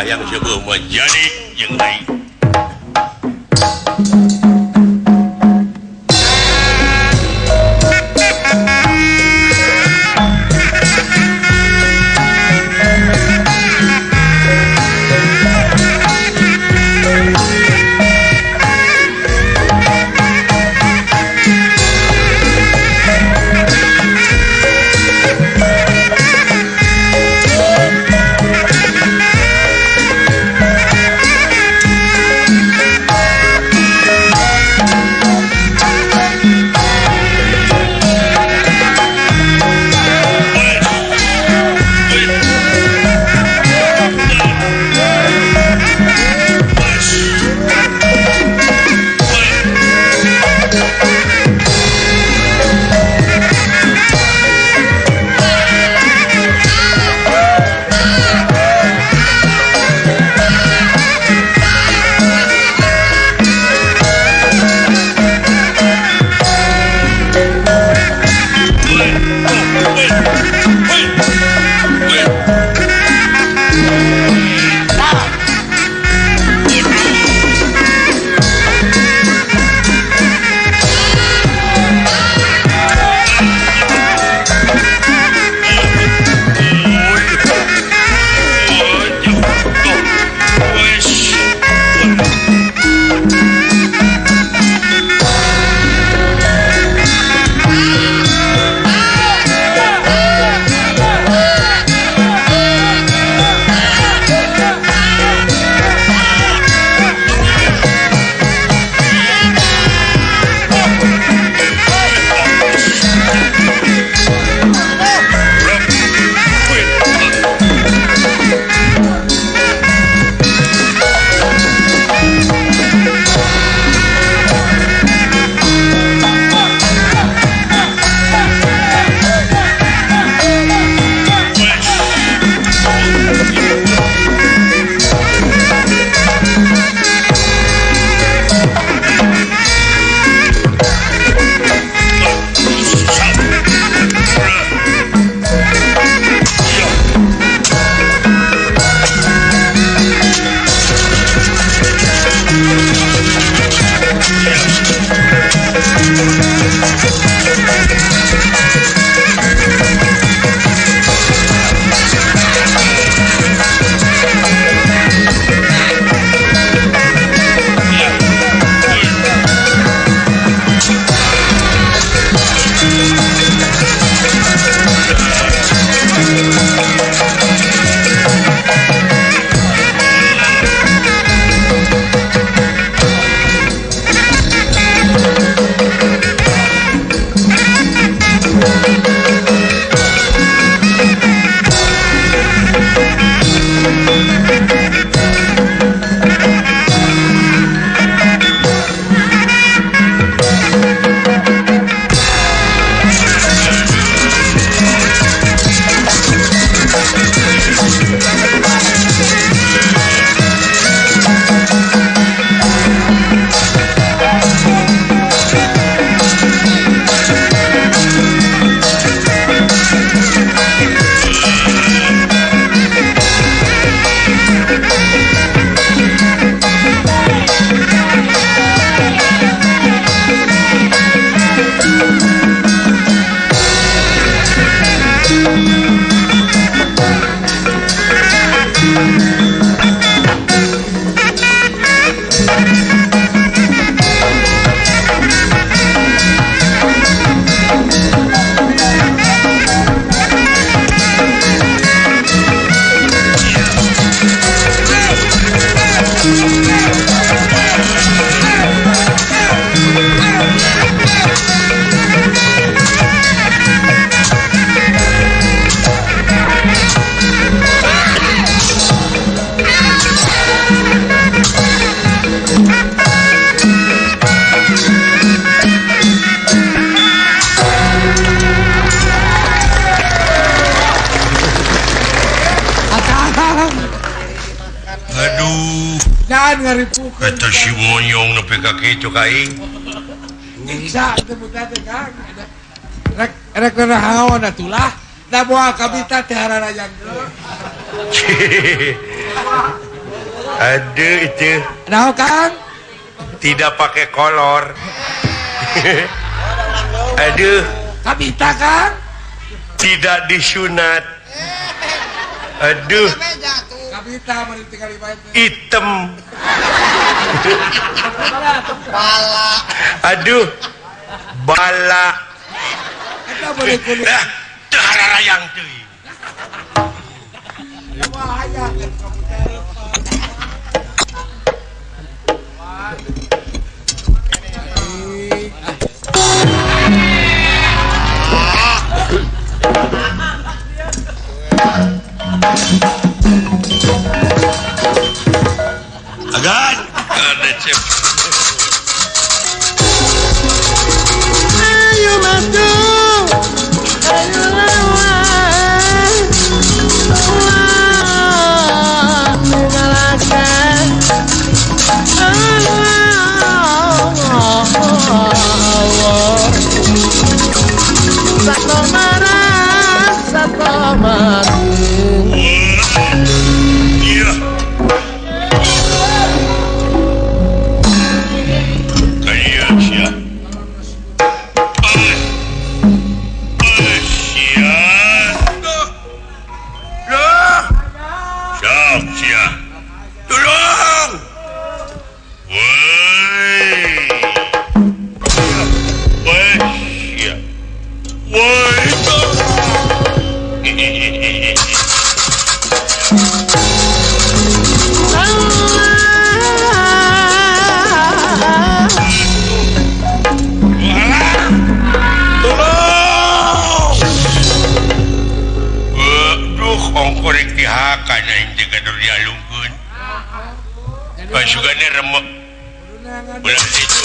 yang sebelum menjadi yang lain. Jangan ngaripukeun. Eta si monyong nepi ka kitu ka aing. Bisa teu buta teh Kang. Rek narahaon atulah. Da moal kabita teh hararajang. Aduh itu Nah, Kang. tidak pakai kolor. Aduh, Kabita, Kang. tidak disunat. Aduh, Kabita mari tinggal ibadah. hitam. Aduh, bala. Kita boleh kulit. Dah, hararayang tuh. Bahaya kan kamu cari. Agan, ada cep. Ayo maju, ayo lawan, wah mengalahkan. Satu marah, satu mati. Iya. Kayak siap. Siap. Loh. Siap, siap. Tolong. Woi. Woi, siap. Woi. Ongkorek dihakan yang jaga duri alungkun. Pasukannya remuk. Bulan itu.